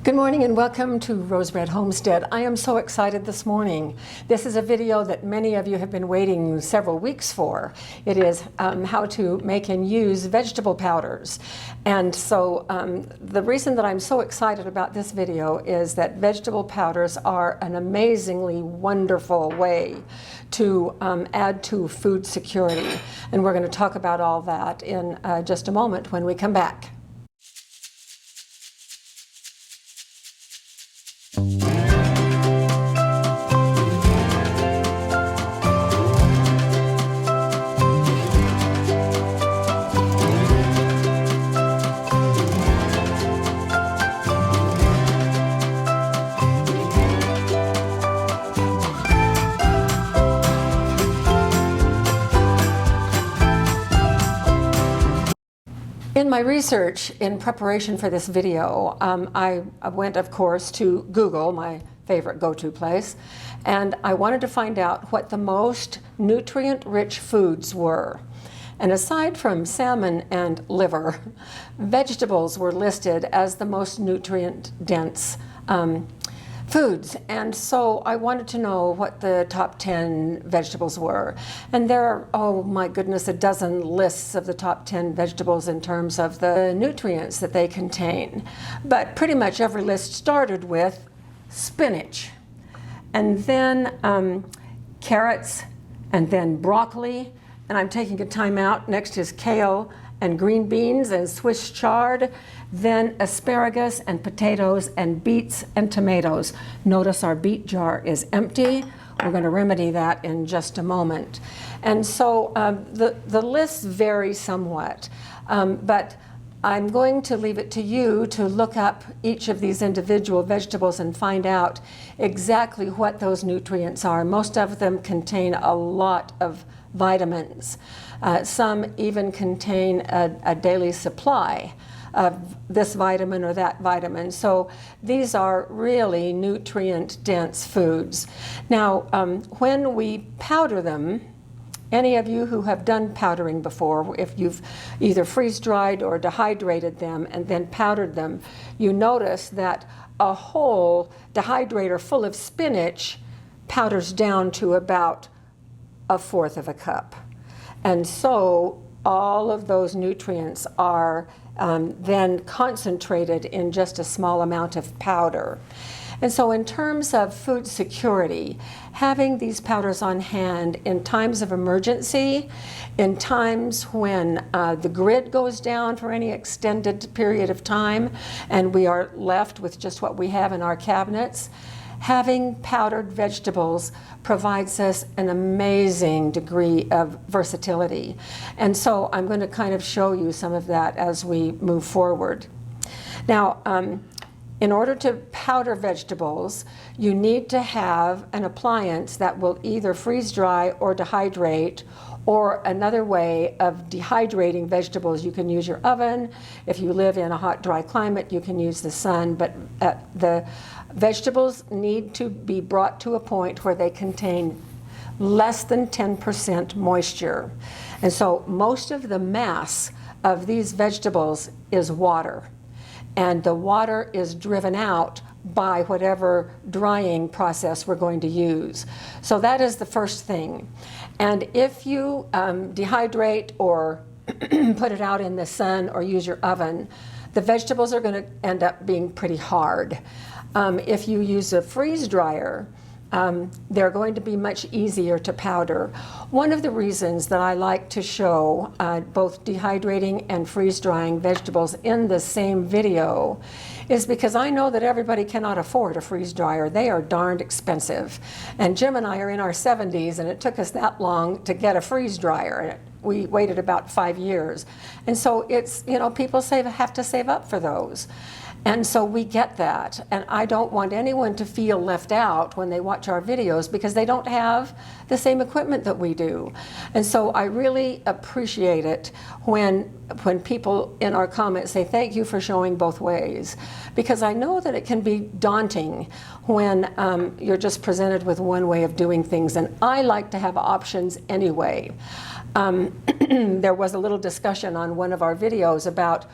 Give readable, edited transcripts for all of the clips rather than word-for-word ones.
Good morning and welcome to Rose Red Homestead. I am so excited this morning. This is a video that many of you have been waiting several weeks for. It is how to make and use vegetable powders. And so the reason that I'm so excited about this video is that vegetable powders are an amazingly wonderful way to add to food security. And we're going to talk about all that in just a moment when we come back. In my research in preparation for this video, I went, of course, to Google, my favorite go-to place, and I wanted to find out what the most nutrient-rich foods were. And aside from salmon and liver, vegetables were listed as the most nutrient-dense foods. And so I wanted to know what the top 10 vegetables were. And there are, oh my goodness, a dozen lists of the top 10 vegetables in terms of the nutrients that they contain. But pretty much every list started with spinach, and then carrots, and then broccoli, and I'm taking a time out. Next is kale and green beans and Swiss chard, then asparagus and potatoes and beets and tomatoes. Notice our beet jar is empty. We're going to remedy that in just a moment. And so the lists vary somewhat, but I'm going to leave it to you to look up each of these individual vegetables and find out exactly what those nutrients are. Most of them contain a lot of vitamins. Some even contain a daily supply of this vitamin or that vitamin. So these are really nutrient-dense foods. Now, when we powder them, any of you who have done powdering before, if you've either freeze-dried or dehydrated them and then powdered them, you notice that a whole dehydrator full of spinach powders down to about 1/4 of a cup. And so all of those nutrients are then concentrated in just a small amount of powder. And so in terms of food security, having these powders on hand in times of emergency, in times when the grid goes down for any extended period of time and we are left with just what we have in our cabinets, having powdered vegetables provides us an amazing degree of versatility. And so I'm going to kind of show you some of that as we move forward. Now, in order to powder vegetables, you need to have an appliance that will either freeze dry or dehydrate, or another way of dehydrating vegetables. You can use your oven. If you live in a hot, dry climate, you can use the sun, but the vegetables need to be brought to a point where they contain less than 10% moisture. And so most of the mass of these vegetables is water. And the water is driven out by whatever drying process we're going to use. So that is the first thing. And if you dehydrate or put it out in the sun or use your oven, the vegetables are going to end up being pretty hard. If you use a freeze dryer, they're going to be much easier to powder. One of the reasons that I like to show both dehydrating and freeze drying vegetables in the same video is because I know that everybody cannot afford a freeze dryer. They are darned expensive. And Jim and I are in our 70s, and it took us that long to get a freeze dryer. We waited about 5 years. And so it's, you know, people have to save up for those. And so we get that, and I don't want anyone to feel left out when they watch our videos because they don't have the same equipment that we do. And so I really appreciate it when people in our comments say thank you for showing both ways, because I know that it can be daunting when you're just presented with one way of doing things, and I like to have options anyway. There was a little discussion on one of our videos about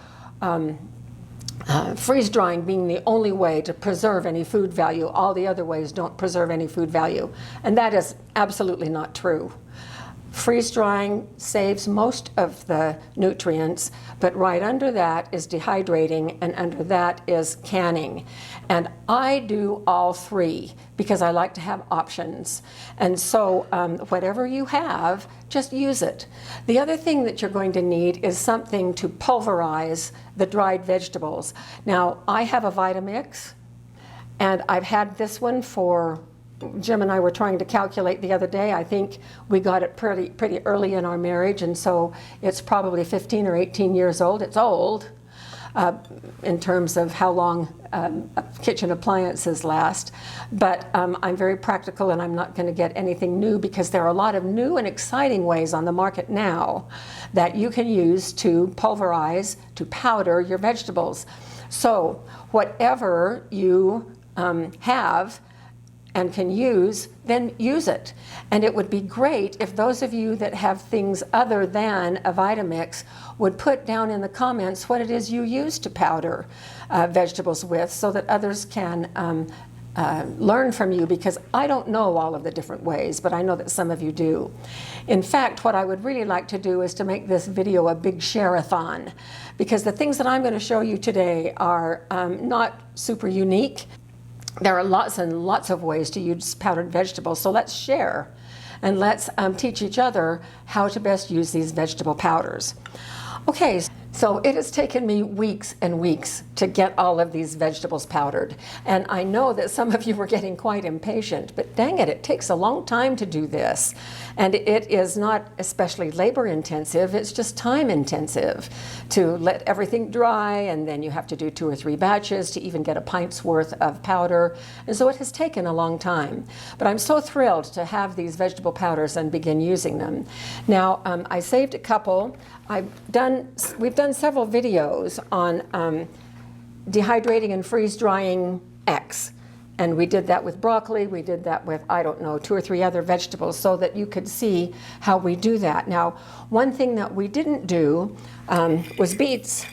freeze drying being the only way to preserve any food value. All the other ways don't preserve any food value. And that is absolutely not true. Freeze drying saves most of the nutrients, but right under that is dehydrating, and under that is canning. And I do all three because I like to have options. And so whatever you have, just use it. The other thing that you're going to need is something to pulverize the dried vegetables. Now, I have a Vitamix, and I've had this one for, Jim and I were trying to calculate the other day. I think we got it pretty early in our marriage, and so it's probably 15 or 18 years old. It's old in terms of how long kitchen appliances last, but I'm very practical, and I'm not going to get anything new because there are a lot of new and exciting ways on the market now that you can use to pulverize, to powder your vegetables. So whatever you have and can use, then use it. And it would be great if those of you that have things other than a Vitamix would put down in the comments what it is you use to powder vegetables with, so that others can learn from you, because I don't know all of the different ways, but I know that some of you do. In fact, what I would really like to do is to make this video a big share-a-thon, because the things that I'm going to show you today are not super unique. There are lots and lots of ways to use powdered vegetables, so let's share and let's teach each other how to best use these vegetable powders. Okay, so it has taken me weeks and weeks to get all of these vegetables powdered, and I know that some of you were getting quite impatient, but dang it, it takes a long time to do this, and it is not especially labor intensive, it's just time intensive to let everything dry, and then you have to do 2 or 3 batches to even get a pint's worth of powder, and so it has taken a long time. But I'm so thrilled to have these vegetable powders and begin using them. Now, I saved a couple. We've done several videos on dehydrating and freeze drying X. And we did that with broccoli, we did that with, I don't know, 2 or 3 other vegetables, so that you could see how we do that. Now, one thing that we didn't do was beets.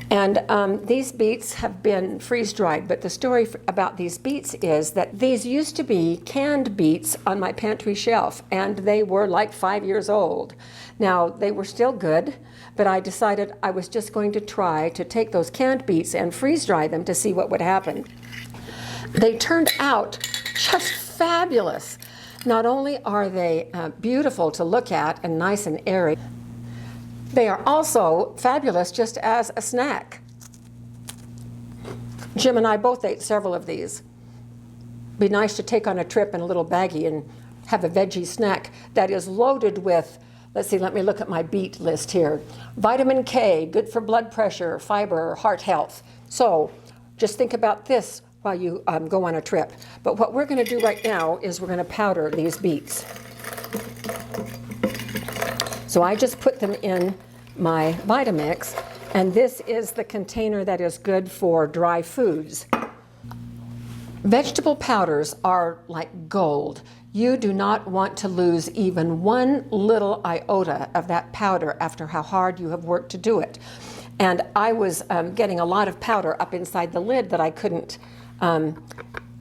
And these beets have been freeze-dried, but the story about these beets is that these used to be canned beets on my pantry shelf, and they were like 5 years old. Now, they were still good, but I decided I was just going to try to take those canned beets and freeze-dry them to see what would happen. They turned out just fabulous. Not only are they beautiful to look at and nice and airy, they are also fabulous just as a snack. Jim and I both ate several of these. Be nice to take on a trip in a little baggie and have a veggie snack that is loaded with, let's see, let me look at my beet list here. Vitamin K, good for blood pressure, fiber, heart health. So just think about this while you go on a trip. But what we're going to do right now is we're going to powder these beets. So I just put them in my Vitamix, and this is the container that is good for dry foods. Vegetable powders are like gold. You do not want to lose even one little iota of that powder after how hard you have worked to do it. And I was getting a lot of powder up inside the lid that I couldn't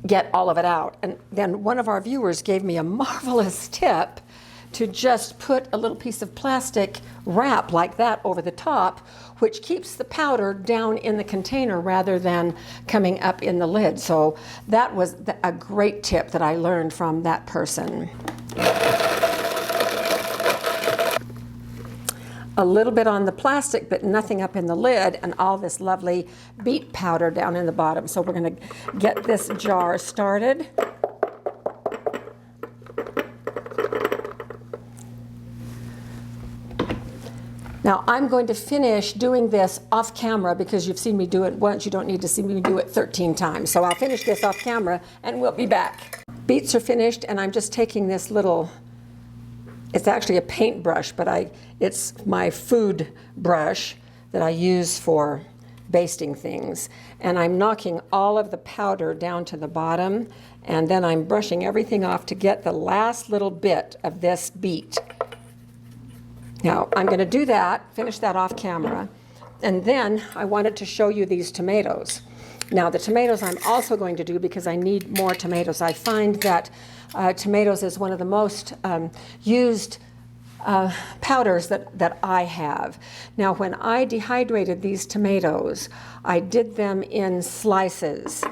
get all of it out. And then one of our viewers gave me a marvelous tip to just put a little piece of plastic wrap like that over the top, which keeps the powder down in the container rather than coming up in the lid. So that was a great tip that I learned from that person. A little bit on the plastic, but nothing up in the lid, and all this lovely beet powder down in the bottom. So we're going to get this jar started. Now, I'm going to finish doing this off camera because you've seen me do it once. You don't need to see me do it 13 times. So I'll finish this off camera and we'll be back. Beets are finished, and I'm just taking this little, it's actually a paintbrush, but it's my food brush that I use for basting things. And I'm knocking all of the powder down to the bottom, and then I'm brushing everything off to get the last little bit of this beet. Now, I'm going to do that, finish that off camera, And then I wanted to show you these tomatoes. Now the tomatoes I'm also going to do because I need more tomatoes. I find that tomatoes is one of the most used powders that I have. Now when I dehydrated these tomatoes, I did them in slices.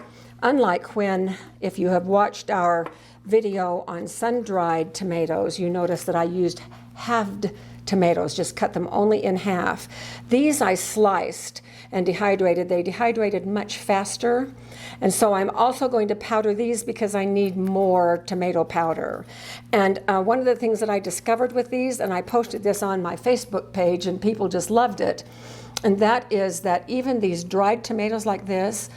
Unlike when, if you have watched our video on sun-dried tomatoes, you notice that I used halved tomatoes, just cut them only in half. These I sliced and dehydrated. They dehydrated much faster. And so I'm also going to powder these because I need more tomato powder. And one of the things that I discovered with these, and I posted this on my Facebook page and people just loved it, and that is that even these dried tomatoes like this,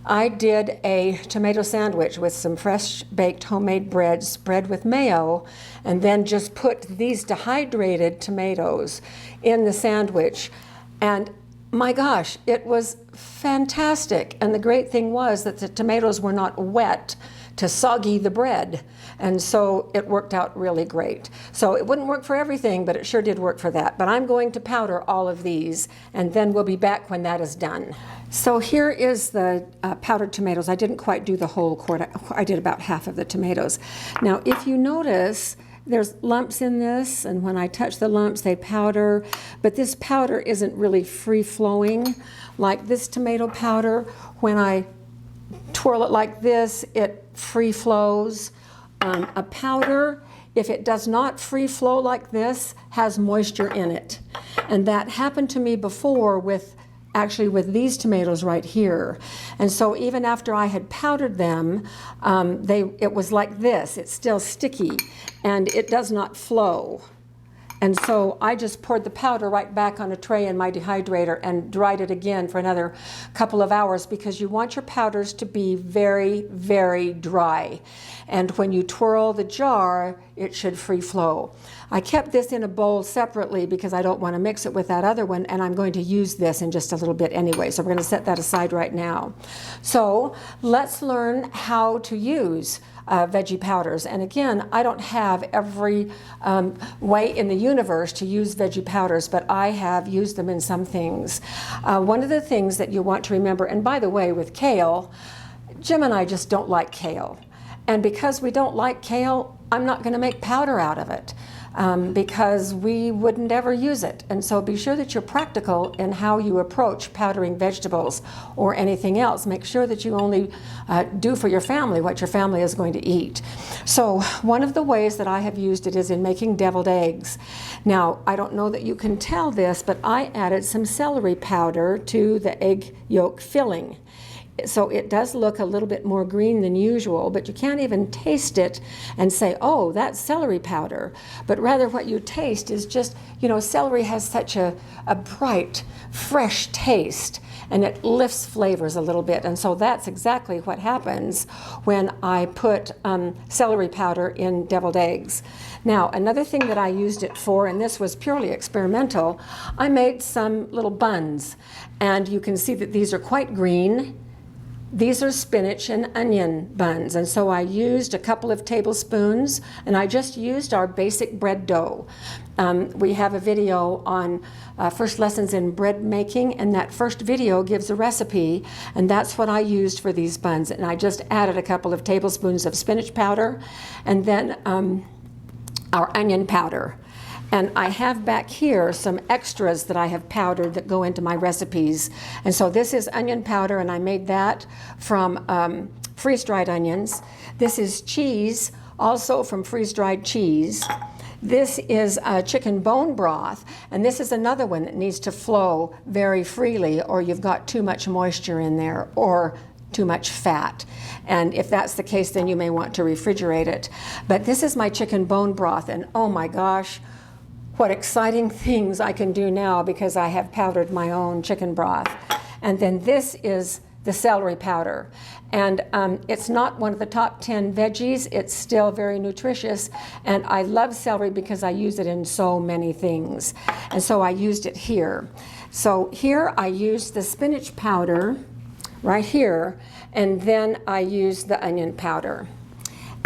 I did a tomato sandwich with some fresh baked homemade bread spread with mayo, and then just put these dehydrated tomatoes in the sandwich. And my gosh, it was fantastic. And the great thing was that the tomatoes were not wet to soggy the bread. And so it worked out really great. So it wouldn't work for everything, but it sure did work for that. But I'm going to powder all of these, and then we'll be back when that is done. So here is the powdered tomatoes. I didn't quite do the whole quart. I did about half of the tomatoes. Now, if you notice, there's lumps in this, and when I touch the lumps, they powder. But this powder isn't really free-flowing like this tomato powder. When I twirl it like this, it free flows. A powder, if it does not free flow like this, has moisture in it. And that happened to me before with these tomatoes right here. And so even after I had powdered them, it was like this. It's still sticky and it does not flow. And so I just poured the powder right back on a tray in my dehydrator and dried it again for another couple of hours, because you want your powders to be very, very dry. And when you twirl the jar, it should free flow. I kept this in a bowl separately because I don't want to mix it with that other one, and I'm going to use this in just a little bit anyway. So we're going to set that aside right now. So let's learn how to use veggie powders. And again, I don't have every way in the universe to use veggie powders, but I have used them in some things. One of the things that you want to remember, and by the way, with kale, Jim and I just don't like kale. And because we don't like kale, I'm not going to make powder out of it. Because we wouldn't ever use it. And so be sure that you're practical in how you approach powdering vegetables or anything else. Make sure that you only do for your family what your family is going to eat. So one of the ways that I have used it is in making deviled eggs. Now, I don't know that you can tell this, but I added some celery powder to the egg yolk filling. So it does look a little bit more green than usual, but you can't even taste it and say, oh, that's celery powder. But rather what you taste is just, you know, celery has such a bright, fresh taste, and it lifts flavors a little bit. And so that's exactly what happens when I put celery powder in deviled eggs. Now, another thing that I used it for, and this was purely experimental, I made some little buns. And you can see that these are quite green. These are spinach and onion buns, and so I used a couple of tablespoons, and I just used our basic bread dough. We have a video on first lessons in bread making, and that first video gives a recipe, and that's what I used for these buns. And I just added a couple of tablespoons of spinach powder, and then our onion powder. And I have back here some extras that I have powdered that go into my recipes. And so this is onion powder, and I made that from freeze-dried onions. This is cheese, also from freeze-dried cheese. This is chicken bone broth, and this is another one that needs to flow very freely, or you've got too much moisture in there, or too much fat. And if that's the case, then you may want to refrigerate it. But this is my chicken bone broth, and oh my gosh, what exciting things I can do now because I have powdered my own chicken broth. And then this is the celery powder. And it's not one of the top 10 veggies. It's still very nutritious. And I love celery because I use it in so many things. And so I used it here. So here I used the spinach powder right here. And then I used the onion powder.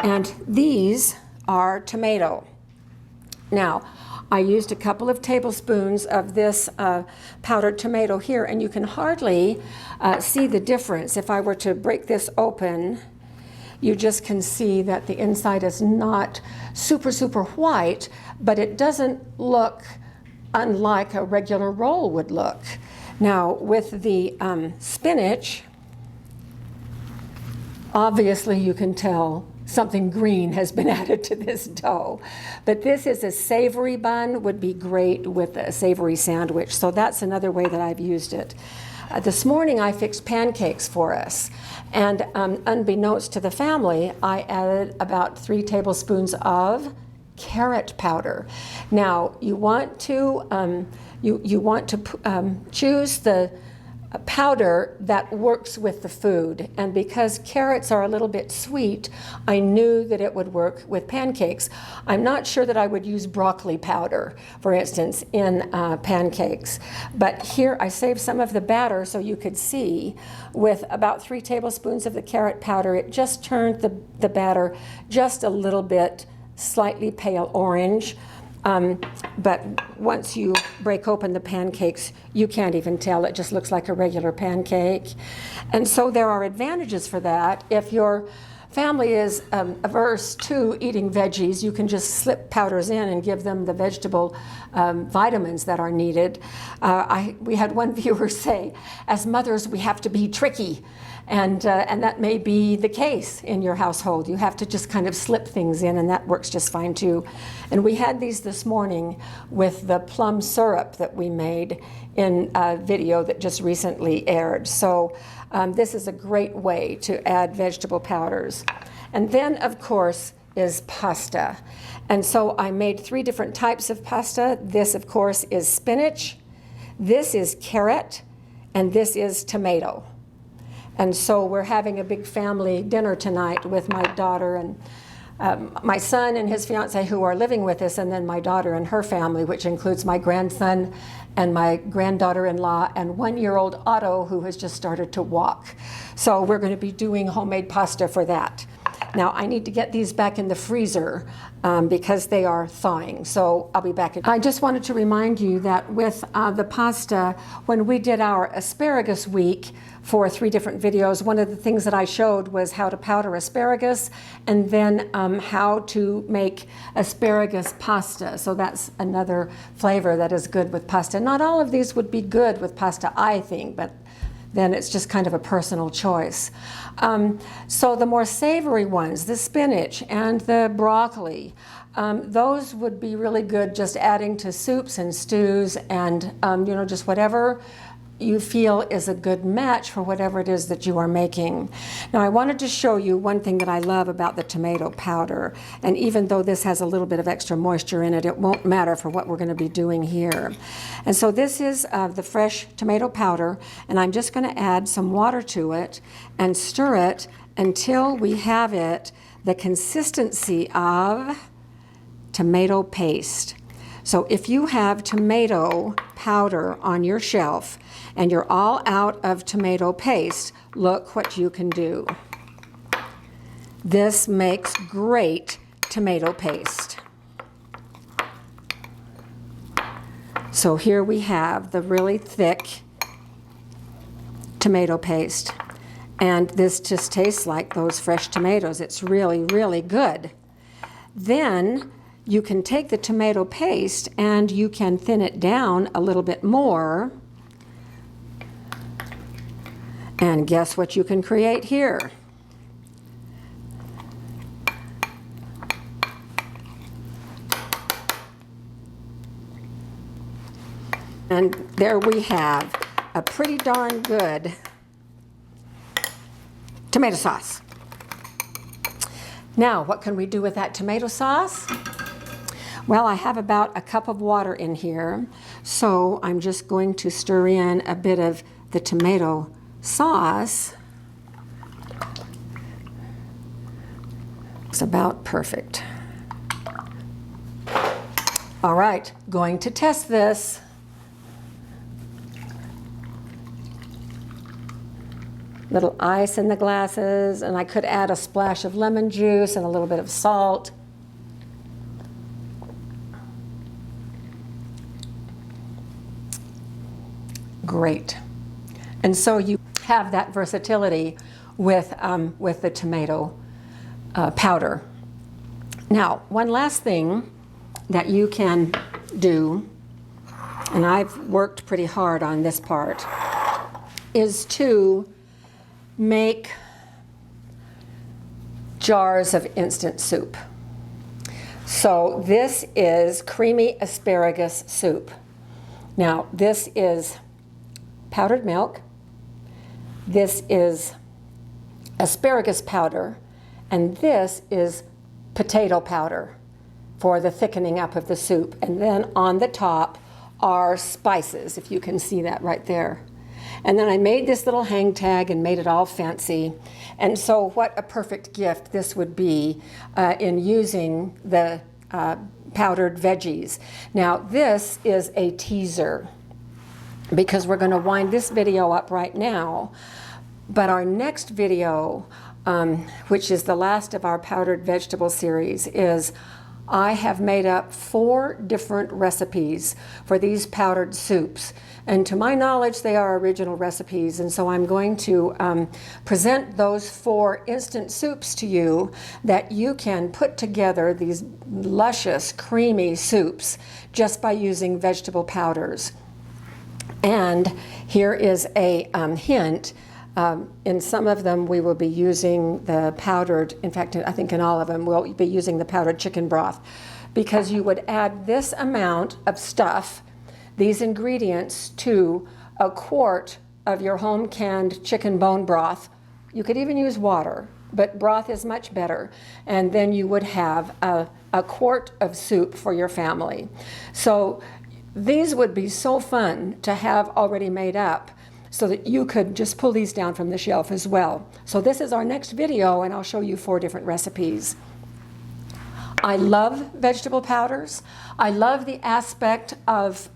And these are tomato. Now, I used a couple of tablespoons of this powdered tomato here, and you can hardly see the difference. If I were to break this open, you just can see that the inside is not super, super white, but it doesn't look unlike a regular roll would look. Now, with the spinach, obviously you can tell something green has been added to this dough. But this is a savory bun, would be great with a savory sandwich. So that's another way that I've used it. This morning I fixed pancakes for us. And unbeknownst to the family, I added about 3 tablespoons of carrot powder. Now, you want to choose the powder that works with the food. And because carrots are a little bit sweet, I knew that it would work with pancakes. I'm not sure that I would use broccoli powder, for instance, in pancakes. But here I saved some of the batter so you could see. With about 3 tablespoons of the carrot powder, it just turned the batter just a little bit slightly pale orange. But once you break open the pancakes, you can't even tell. It just looks like a regular pancake. And so there are advantages for that. If your family is averse to eating veggies, you can just slip powders in and give them the vegetable vitamins that are needed. We had one viewer say, as mothers, we have to be tricky. And that may be the case in your household. You have to just kind of slip things in, and that works just fine too. And we had these this morning with the plum syrup that we made in a video that just recently aired. So this is a great way to add vegetable powders. And then, of course, is pasta. And so I made 3 different types of pasta. This, of course, is spinach. This is carrot. And this is tomato. And so we're having a big family dinner tonight with my daughter and my son and his fiance who are living with us, and then my daughter and her family, which includes my grandson and my granddaughter-in-law and 1-year-old Otto, who has just started to walk. So we're going to be doing homemade pasta for that. Now, I need to get these back in the freezer because they are thawing. So I'll be back. I just wanted to remind you that with the pasta, when we did our asparagus week for 3 different videos, one of the things that I showed was how to powder asparagus and then how to make asparagus pasta. So that's another flavor that is good with pasta. Not all of these would be good with pasta, I think, but then it's just kind of a personal choice. So the more savory ones, the spinach and the broccoli, those would be really good just adding to soups and stews and just whatever you feel is a good match for whatever it is that you are making. Now, I wanted to show you one thing that I love about the tomato powder, and even though this has a little bit of extra moisture in it, it won't matter for what we're going to be doing here. And so this is the fresh tomato powder, and I'm just going to add some water to it and stir it until we have it the consistency of tomato paste. So if you have tomato powder on your shelf and you're all out of tomato paste, look what you can do. This makes great tomato paste. So here we have the really thick tomato paste. And this just tastes like those fresh tomatoes. It's really, really good. Then you can take the tomato paste and you can thin it down a little bit more. And guess what you can create here? And there we have a pretty darn good tomato sauce. Now, what can we do with that tomato sauce? Well, I have about a cup of water in here, so I'm just going to stir in a bit of the tomato sauce. It's about perfect. All right, going to test this. Little ice in the glasses, and I could add a splash of lemon juice and a little bit of salt. great. And so you have that versatility with the tomato powder. Now, one last thing that you can do, and I've worked pretty hard on this part, is to make jars of instant soup. So this is creamy asparagus soup. Now, this is powdered milk, this is asparagus powder, and this is potato powder for the thickening up of the soup. And then on the top are spices, if you can see that right there. And then I made this little hang tag and made it all fancy. And so what a perfect gift this would be in using the powdered veggies. Now this is a teaser because we're going to wind this video up right now. But our next video, which is the last of our powdered vegetable series, is I have made up 4 different recipes for these powdered soups. And to my knowledge, they are original recipes. And so I'm going to present those 4 instant soups to you that you can put together these luscious, creamy soups just by using vegetable powders. And here is a hint. In some of them, we will be using the powdered, in fact, I think in all of them, we'll be using the powdered chicken broth, because you would add this amount of stuff, these ingredients, to a quart of your home canned chicken bone broth. You could even use water, but broth is much better. And then you would have a quart of soup for your family. So these would be so fun to have already made up, so that you could just pull these down from the shelf as well. So this is our next video, and I'll show you 4 different recipes. I love vegetable powders. I love the aspect of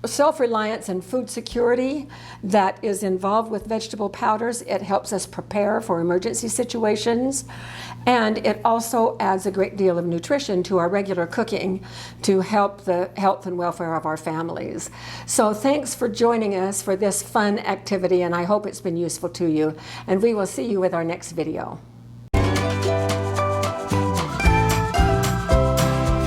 self-reliance and food security that is involved with vegetable powders. It helps us prepare for emergency situations, and it also adds a great deal of nutrition to our regular cooking to help the health and welfare of our families. So thanks for joining us for this fun activity, and I hope it's been useful to you, and we will see you with our next video.